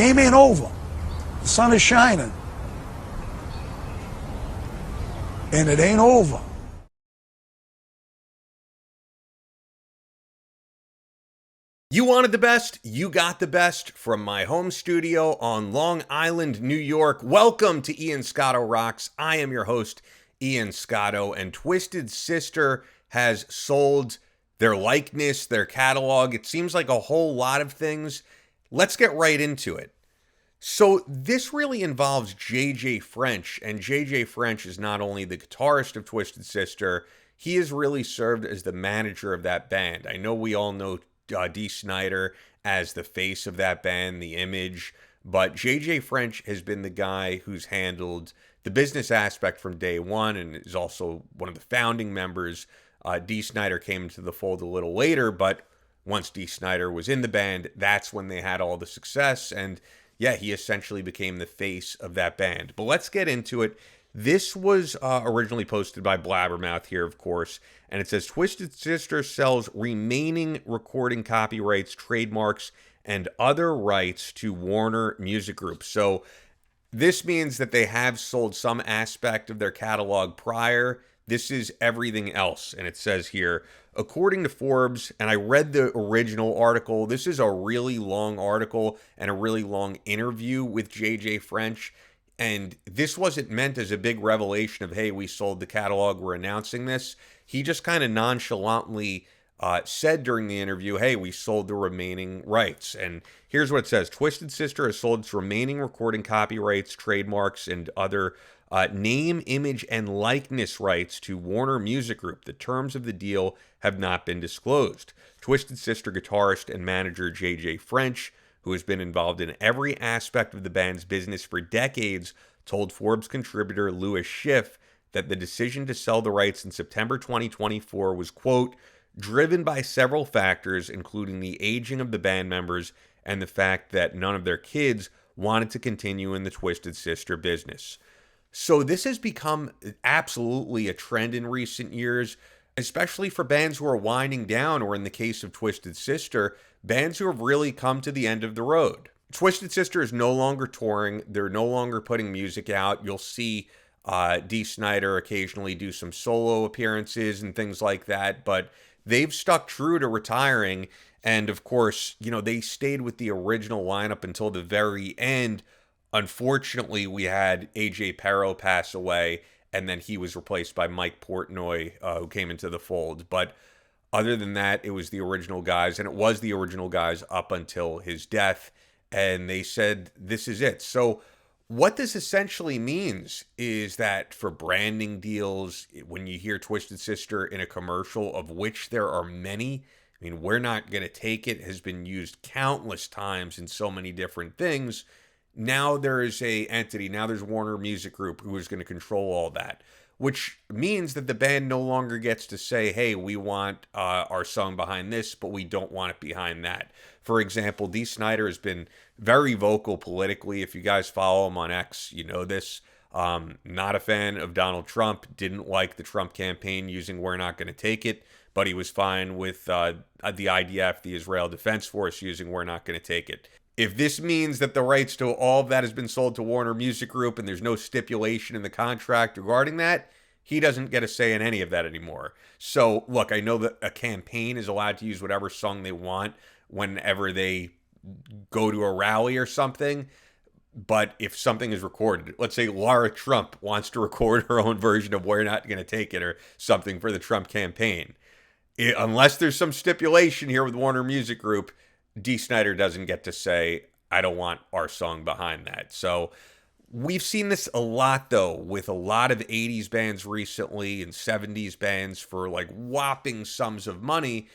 Game ain't over. The sun is shining. And it ain't over. You wanted the best, you got the best from my home studio on Long Island, New York. Welcome to Ian Scotto Rocks. I am your host, Ian Scotto, and Twisted Sister has sold their likeness, their catalog. It seems like a whole lot of things. Let's get right into it. So this really involves JJ French, and JJ French is not only the guitarist of Twisted Sister, he has really served as the manager of that band. I know we all know Dee Snider as the face of that band, the image, but JJ French has been the guy who's handled the business aspect from day one and is also one of the founding members. Dee Snider came into the fold a little later, but once Dee Snider was in the band, that's when they had all the success, and yeah, he essentially became the face of that band. But let's get into it. This was originally posted by Blabbermouth here, of course, and it says, Twisted Sister sells remaining recording copyrights, trademarks, and other rights to Warner Music Group. So this means that they have sold some aspect of their catalog prior. This is everything else. And it says here, according to Forbes, and I read the original article, this is a really long article and a really long interview with JJ French. And this wasn't meant as a big revelation of, hey, we sold the catalog, we're announcing this. He just kind of nonchalantly said during the interview, hey, we sold the remaining rights. And here's what it says. Twisted Sister has sold its remaining recording copyrights, trademarks, and other name, image, and likeness rights to Warner Music Group. The terms of the deal have not been disclosed. Twisted Sister guitarist and manager JJ French, who has been involved in every aspect of the band's business for decades, told Forbes contributor Louis Schiff that the decision to sell the rights in September 2024 was, quote, driven by several factors, including the aging of the band members and the fact that none of their kids wanted to continue in the Twisted Sister business. So this has become absolutely a trend in recent years, especially for bands who are winding down, or in the case of Twisted Sister, bands who have really come to the end of the road. Twisted Sister is no longer touring. They're no longer putting music out. You'll see Dee Snider occasionally do some solo appearances and things like that, but they've stuck true to retiring. And of course, you know, they stayed with the original lineup until the very end. Unfortunately, we had AJ Pero pass away, and then he was replaced by Mike Portnoy, who came into the fold. But other than that, it was the original guys, and it was the original guys up until his death. And they said, this is it. So what this essentially means is that for branding deals, when you hear Twisted Sister in a commercial, of which there are many, I mean, we're not going to take it, has been used countless times in so many different things. Now there is a entity, now there's Warner Music Group who is going to control all that, which means that the band no longer gets to say, hey, we want our song behind this, but we don't want it behind that. For example, Dee Snider has been very vocal politically. If you guys follow him on X, you know this. Not a fan of Donald Trump, didn't like the Trump campaign using "we're not going to take it," but he was fine with the IDF, the Israel Defense Force, using "we're not going to take it." If this means that the rights to all of that has been sold to Warner Music Group and there's no stipulation in the contract regarding that, he doesn't get a say in any of that anymore. So, look, I know that a campaign is allowed to use whatever song they want whenever they go to a rally or something. But if something is recorded, let's say Laura Trump wants to record her own version of "We're Not Going to Take It" or something for the Trump campaign, unless there's some stipulation here with Warner Music Group, Dee Snider doesn't get to say, I don't want our song behind that. So we've seen this a lot, though, with a lot of 80s bands recently and 70s bands for like whopping sums of money.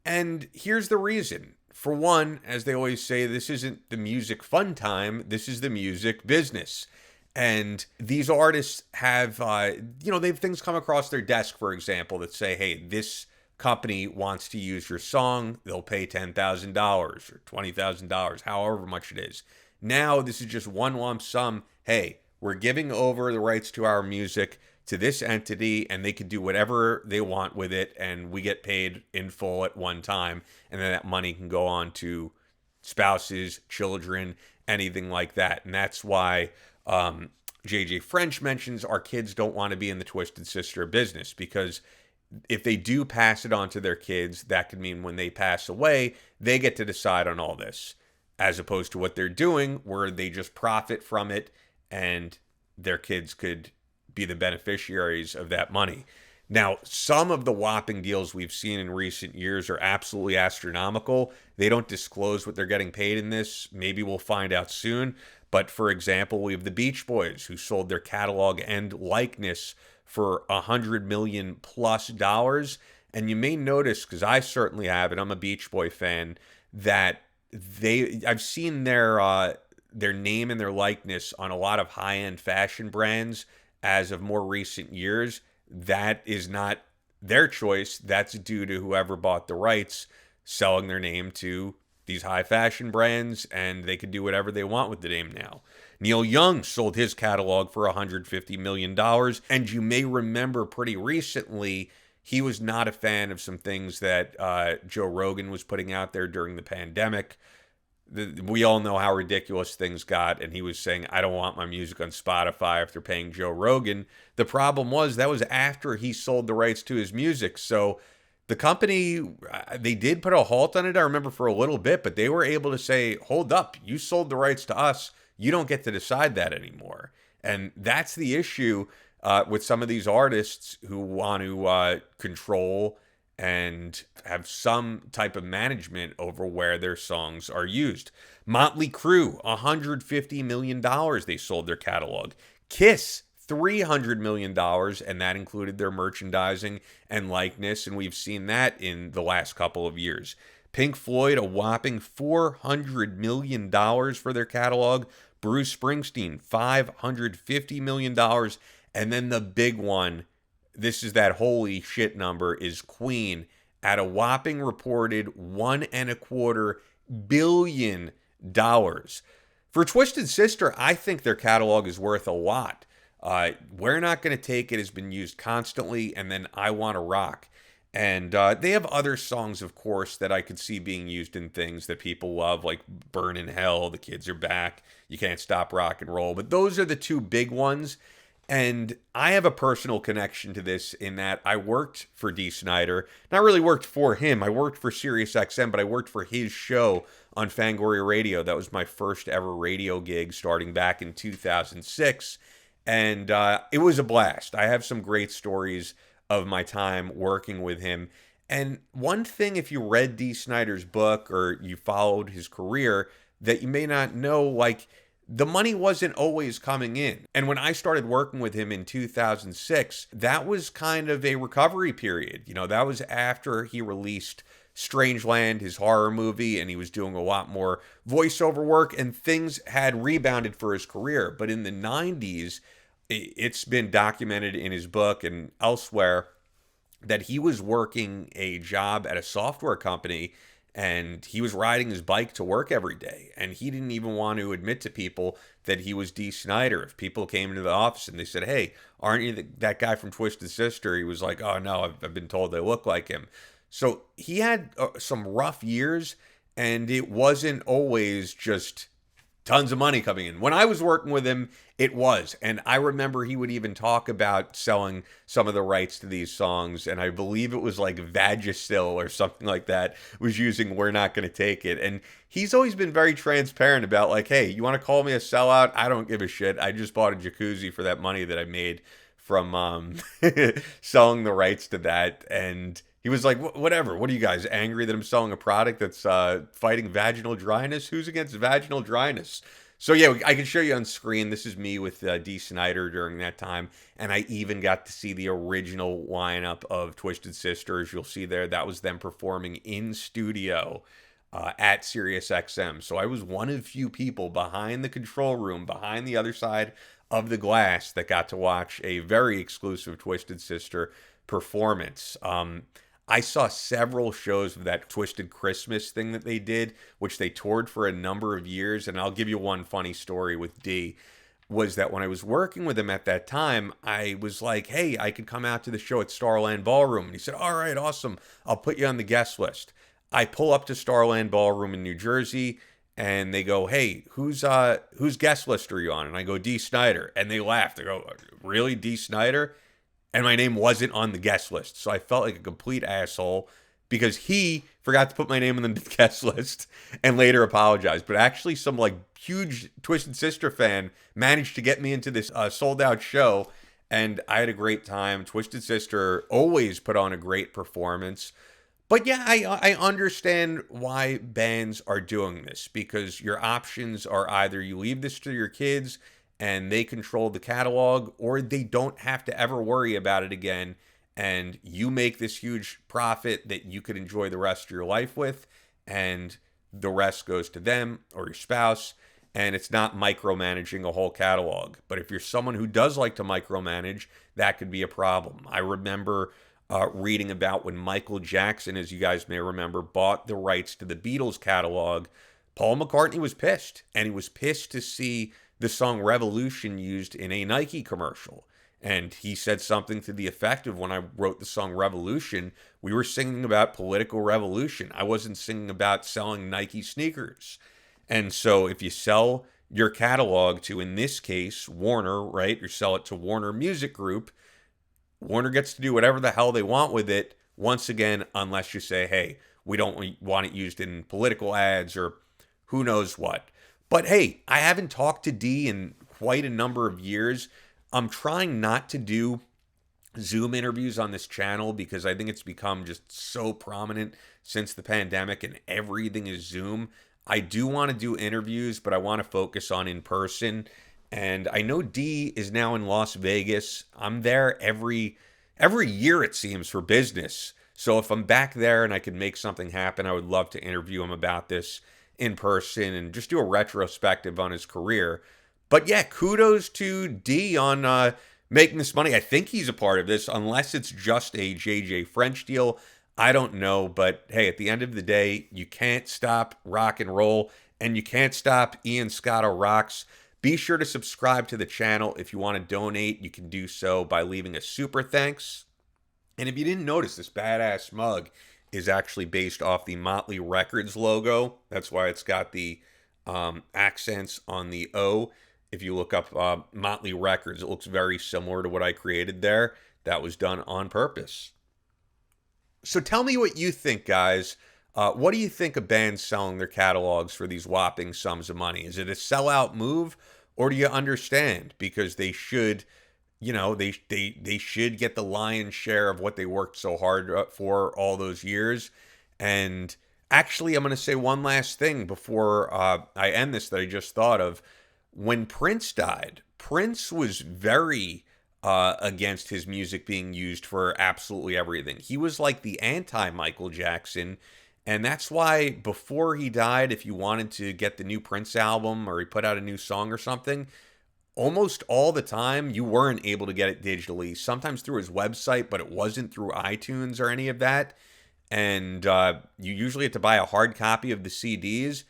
And here's the reason. For one, as they always say, this isn't the music fun time. This is the music business. And these artists have, they have things come across their desk, for example, that say, hey, this company wants to use your song. They'll pay $10,000 or $20,000, however much it is. Now, this is just one lump sum. Hey, we're giving over the rights to our music to this entity, and they can do whatever they want with it, and we get paid in full at one time, and then that money can go on to spouses, children, anything like that. And that's why JJ French mentions our kids don't want to be in the Twisted Sister business, because if they do pass it on to their kids, that could mean when they pass away, they get to decide on all this, as opposed to what they're doing, where they just profit from it and their kids could be the beneficiaries of that money. Now, some of the whopping deals we've seen in recent years are absolutely astronomical. They don't disclose what they're getting paid in this. Maybe we'll find out soon. But for example, we have the Beach Boys, who sold their catalog and likeness for $100 million plus. And you may notice, because I certainly have, and I'm a Beach Boy fan, that I've seen their name and their likeness on a lot of high-end fashion brands as of more recent years. That is not their choice. That's due to whoever bought the rights selling their name to these high fashion brands, and they can do whatever they want with the name now. Neil Young sold his catalog for $150 million, and you may remember pretty recently he was not a fan of some things that Joe Rogan was putting out there during the pandemic. We all know how ridiculous things got, and he was saying, I don't want my music on Spotify after paying Joe Rogan. The problem was that was after he sold the rights to his music. So the company, they did put a halt on it, I remember, for a little bit, but they were able to say, hold up, you sold the rights to us. You don't get to decide that anymore. And that's the issue with some of these artists who want to control and have some type of management over where their songs are used. Motley Crue, $150 million they sold their catalog. Kiss, $300 million, and that included their merchandising and likeness, and we've seen that in the last couple of years. Pink Floyd, a whopping $400 million for their catalog. Bruce Springsteen, $550 million. And then the big one, this is that holy shit number, is Queen at a whopping reported $1.25 billion. For Twisted Sister, I think their catalog is worth a lot. We're Not Gonna Take It has been used constantly, and then I Wanna Rock. And they have other songs, of course, that I could see being used in things that people love, like Burn in Hell, The Kids Are Back, You Can't Stop Rock and Roll. But those are the two big ones. And I have a personal connection to this in that I worked for Dee Snider. Not really worked for him. I worked for SiriusXM, but I worked for his show on Fangoria Radio. That was my first ever radio gig starting back in 2006. And it was a blast. I have some great stories of my time working with him. And one thing, if you read Dee Snider's book or you followed his career, that you may not know, like, the money wasn't always coming in. And when I started working with him in 2006, that was kind of a recovery period. You know, that was after he released Strangeland, his horror movie, and he was doing a lot more voiceover work, and things had rebounded for his career. But in the 90s, it's been documented in his book and elsewhere that he was working a job at a software company, and he was riding his bike to work every day. And he didn't even want to admit to people that he was Dee Snider. If people came into the office and they said, hey, aren't you that guy from Twisted Sister? He was like, oh, no, I've been told they look like him. So he had some rough years, and it wasn't always just tons of money coming in. When I was working with him, it was. And I remember he would even talk about selling some of the rights to these songs. And I believe it was like Vagisil or something like that was using We're Not Gonna Take It. And he's always been very transparent about, like, hey, you want to call me a sellout? I don't give a shit. I just bought a jacuzzi for that money that I made from selling the rights to that. And he was like, whatever. What are you guys, angry that I'm selling a product that's fighting vaginal dryness? Who's against vaginal dryness? So yeah, I can show you on screen. This is me with Dee Snider during that time. And I even got to see the original lineup of Twisted Sisters. You'll see there, that was them performing in studio at SiriusXM. So I was one of few people behind the control room, behind the other side of the glass, that got to watch a very exclusive Twisted Sister performance. I saw several shows of that Twisted Christmas thing that they did, which they toured for a number of years. And I'll give you one funny story with Dee, was that when I was working with him at that time, I was like, hey, I could come out to the show at Starland Ballroom. And he said, all right, awesome. I'll put you on the guest list. I pull up to Starland Ballroom in New Jersey, and they go, "Hey, who's guest list are you on?" And I go, "Dee Snider," and they laugh. They go, "Really, Dee Snider?" And my name wasn't on the guest list, so I felt like a complete asshole because he forgot to put my name on the guest list and later apologized. But actually, some like huge Twisted Sister fan managed to get me into this sold out show, and I had a great time. Twisted Sister always put on a great performance. But yeah, I understand why bands are doing this, because your options are either you leave this to your kids and they control the catalog, or they don't have to ever worry about it again, and you make this huge profit that you could enjoy the rest of your life with, and the rest goes to them or your spouse, and it's not micromanaging a whole catalog. But if you're someone who does like to micromanage, that could be a problem. I remember reading about when Michael Jackson, as you guys may remember, bought the rights to the Beatles catalog. Paul McCartney was pissed, and he was pissed to see the song Revolution used in a Nike commercial. And he said something to the effect of, when I wrote the song Revolution, we were singing about political revolution. I wasn't singing about selling Nike sneakers. And so if you sell your catalog to, in this case, Warner, right? You sell it to Warner Music Group, Warner gets to do whatever the hell they want with it, once again, unless you say, hey, we don't want it used in political ads or who knows what. But hey, I haven't talked to Dee in quite a number of years. I'm trying not to do Zoom interviews on this channel because I think it's become just so prominent since the pandemic and everything is Zoom. I do want to do interviews, but I want to focus on in person. And I know Dee is now in Las Vegas. I'm there every year, it seems, for business. So if I'm back there and I can make something happen, I would love to interview him about this in person and just do a retrospective on his career. But yeah, kudos to Dee on making this money. I think he's a part of this, unless it's just a JJ French deal. I don't know. But hey, at the end of the day, you can't stop rock and roll, and you can't stop Ian Scotto Rocks. Be sure to subscribe to the channel. If you want to donate, you can do so by leaving a super thanks. And if you didn't notice, this badass mug is actually based off the Motley Records logo. That's why it's got the accents on the O. If you look up Motley Records, it looks very similar to what I created there. That was done on purpose. So tell me what you think, guys. What do you think of bands selling their catalogs for these whopping sums of money? Is it a sellout move, or do you understand? Because they should, they should get the lion's share of what they worked so hard for all those years. And actually, I'm going to say one last thing before I end this that I just thought of. When Prince died, Prince was very against his music being used for absolutely everything. He was like the anti-Michael Jackson. And that's why before he died, if you wanted to get the new Prince album or he put out a new song or something, almost all the time you weren't able to get it digitally. Sometimes through his website, but it wasn't through iTunes or any of that. And you usually had to buy a hard copy of the CDs.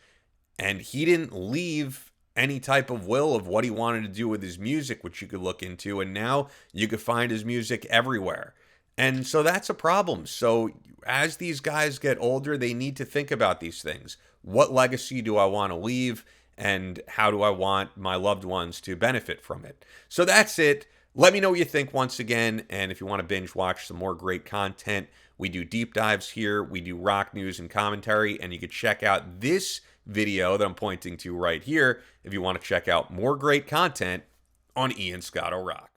And he didn't leave any type of will of what he wanted to do with his music, which you could look into. And now you could find his music everywhere. And so that's a problem. So as these guys get older, they need to think about these things. What legacy do I want to leave? And how do I want my loved ones to benefit from it? So that's it. Let me know what you think once again. And if you want to binge watch some more great content, we do deep dives here. We do rock news and commentary. And you can check out this video that I'm pointing to right here if you want to check out more great content on Ian Scotto Rocks.